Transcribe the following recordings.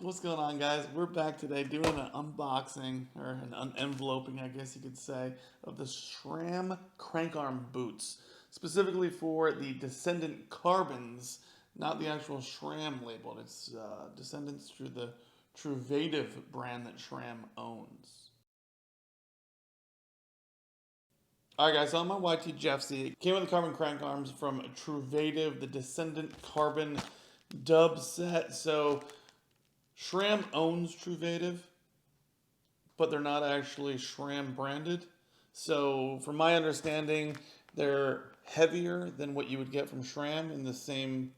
What's going on, guys? We're back today doing an unboxing, or an enveloping, I guess you could say, of the SRAM crank arm boots, specifically for the Descendant carbons, not the actual SRAM label. It's Descendants through the TRUVATIV brand that SRAM owns. Alright guys, so on my YT Jeffsy, it came with the carbon crank arms from TRUVATIV, the Descendant carbon dub set. So SRAM owns TRUVATIV, but they're not actually SRAM branded. So from my understanding, they're heavier than what you would get from SRAM in the same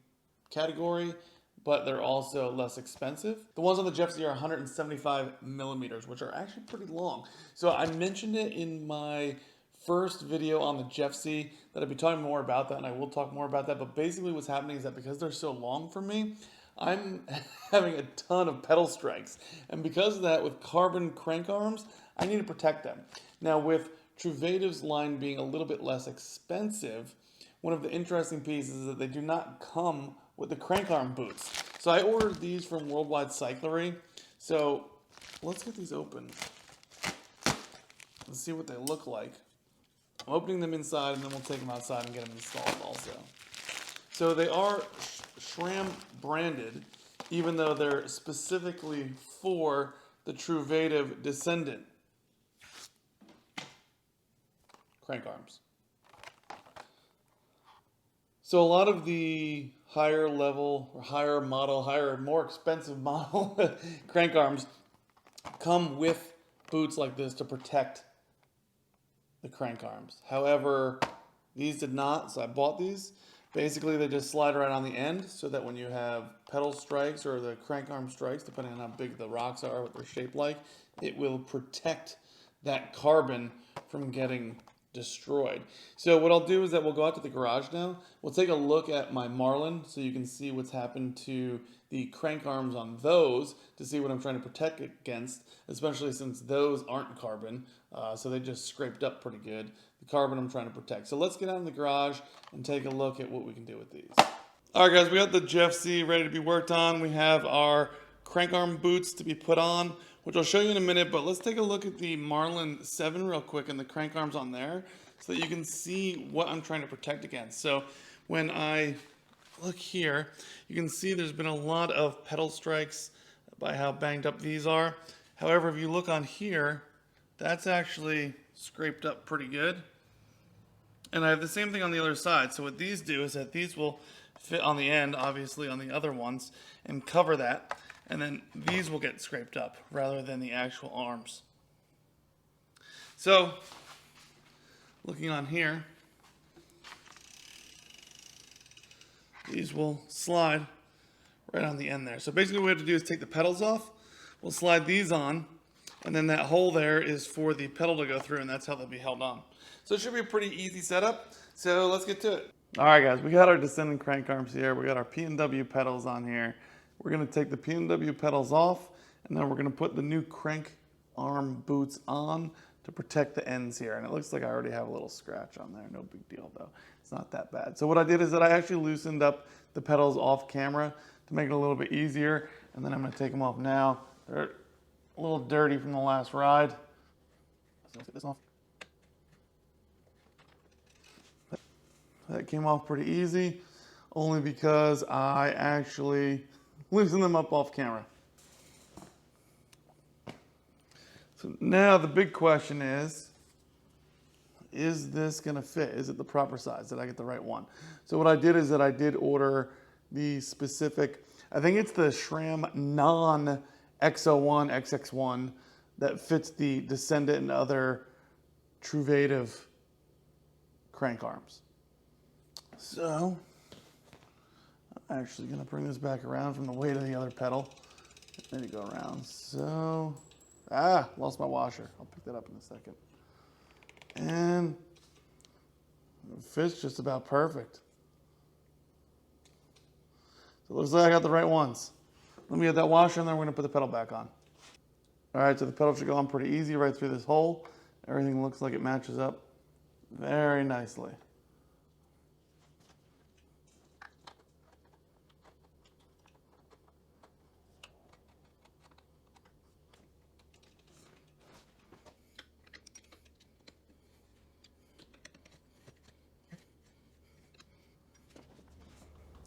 category, but they're also less expensive. The ones on the Jeffsy are 175 millimeters, which are actually pretty long. So I mentioned it in my first video on the Jeffsy that I'd be talking more about that, and I will talk more about that. But basically what's happening is that because they're so long for me, I'm having a ton of pedal strikes. And because of that, with carbon crank arms, I need to protect them. Now with TRUVATIV's line being a little bit less expensive, one of the interesting pieces is that they do not come with the crank arm boots. So I ordered these from Worldwide Cyclery. So let's get these open. Let's see what they look like. I'm opening them inside, and then we'll take them outside and get them installed also. So they are SRAM branded, even though they're specifically for the TRUVATIV Descendant crank arms. So a lot of the higher level, or higher model, more expensive model crank arms come with boots like this to protect the crank arms. However, these did not, so I bought these. Basically, they just slide right on the end so that when you have pedal strikes or the crank arm strikes, depending on how big the rocks are, what they're shaped like, it will protect that carbon from getting destroyed. So what I'll do is that we'll go out to the garage now. We'll take a look at my Marlin so you can see what's happened to the crank arms on those to see what I'm trying to protect against, especially since those aren't carbon. So they just scraped up pretty good. The carbon I'm trying to protect. So let's get out in the garage and take a look at what we can do with these. All right, guys, we got the Jeffsy ready to be worked on. We have our crank arm boots to be put on, which I'll show you in a minute, but let's take a look at the Marlin 7 real quick and the crank arms on there so that you can see what I'm trying to protect against. So when I look here, you can see there's been a lot of pedal strikes by how banged up these are. However, if you look on here, that's actually scraped up pretty good. And I have the same thing on the other side. So what these do is that these will fit on the end, obviously on the other ones, and cover that. And then these will get scraped up rather than the actual arms. So, looking on here, these will slide right on the end there. So basically what we have to do is take the pedals off. We'll slide these on, and then that hole there is for the pedal to go through, and that's how they'll be held on. So it should be a pretty easy setup. So let's get to it. All right, guys, we got our Descendant crank arms here. We got our P&W pedals on here. We're gonna take the P&W pedals off, and then we're gonna put the new crank arm boots on to protect the ends here. And it looks like I already have a little scratch on there. No big deal though. It's not that bad. So what I did is that I actually loosened up the pedals off camera to make it a little bit easier. And then I'm gonna take them off now. They're a little dirty from the last ride. So let's get this off. That came off pretty easy, only because I actually loosened them up off camera. So now the big question is this gonna fit? Is it the proper size? Did I get the right one? So what I did is that I did order the specific, I think it's the SRAM non-X01, XX1 that fits the Descendant and other TRUVATIV crank arms. So, I'm actually gonna bring this back around from the weight of the other pedal. Let me go around. So, lost my washer. I'll pick that up in a second. And it fits just about perfect. So it looks like I got the right ones. Let me get that washer and then we're gonna put the pedal back on. All right, so the pedal should go on pretty easy right through this hole. Everything looks like it matches up very nicely.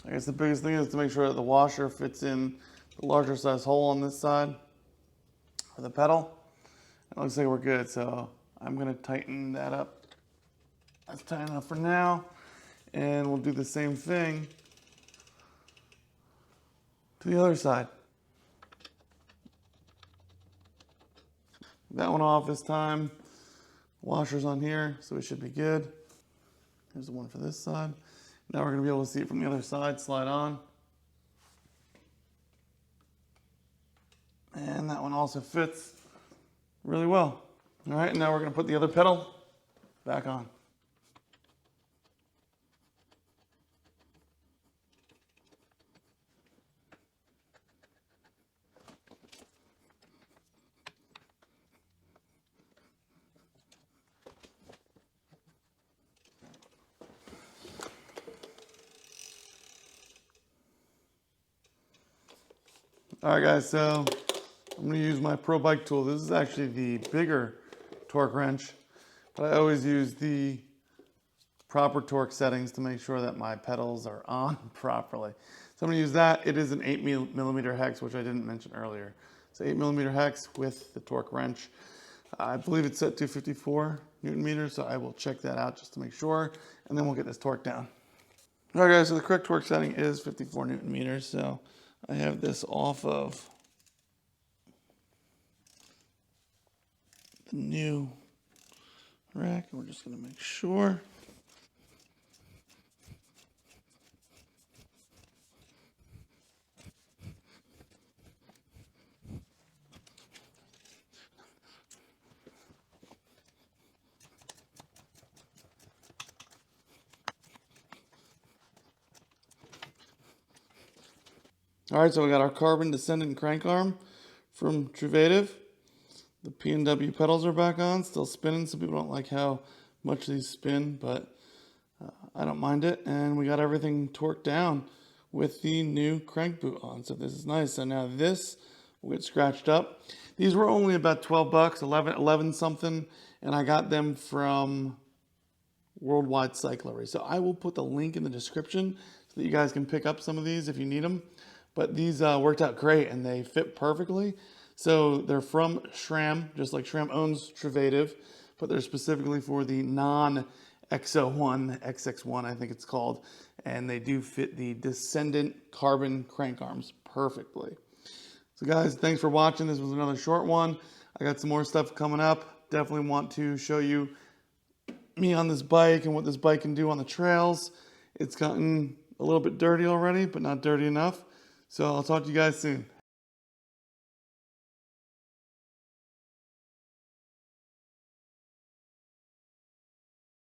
I guess the biggest thing is to make sure that the washer fits in the larger size hole on this side for the pedal. It looks like we're good, so I'm gonna tighten that up. That's tight enough for now. And we'll do the same thing to the other side. That one off this time. Washer's on here, so it should be good. Here's the one for this side. Now we're gonna be able to see it from the other side, slide on. And that one also fits really well. All right, now we're gonna put the other pedal back on. All right, guys, so I'm gonna use my Pro Bike tool. This is actually the bigger torque wrench, but I always use the proper torque settings to make sure that my pedals are on properly. So I'm gonna use that. It is an 8mm hex, which I didn't mention earlier. It's 8mm hex with the torque wrench. I believe it's set to 54 Newton meters, so I will check that out just to make sure, and then we'll get this torque down. All right, guys, so the correct torque setting is 54 Newton meters, so I have this off of the new rack, and we're just gonna make sure. All right, so we got our carbon Descendant crank arm from Truvativ. The P&W pedals are back on, still spinning. Some people don't like how much these spin, but I don't mind it. And we got everything torqued down with the new crank boot on. So this is nice. So now this will get scratched up. These were only about 12 bucks, 11 something, and I got them from Worldwide Cyclery. So I will put the link in the description so that you guys can pick up some of these if you need them. But these worked out great and they fit perfectly. So they're from SRAM, just like SRAM owns Truvativ, but they're specifically for the non-XO1, XX1 I think it's called. And they do fit the Descendant carbon crank arms perfectly. So guys, thanks for watching. This was another short one. I got some more stuff coming up. Definitely want to show you me on this bike and what this bike can do on the trails. It's gotten a little bit dirty already, but not dirty enough. So I'll talk to you guys soon.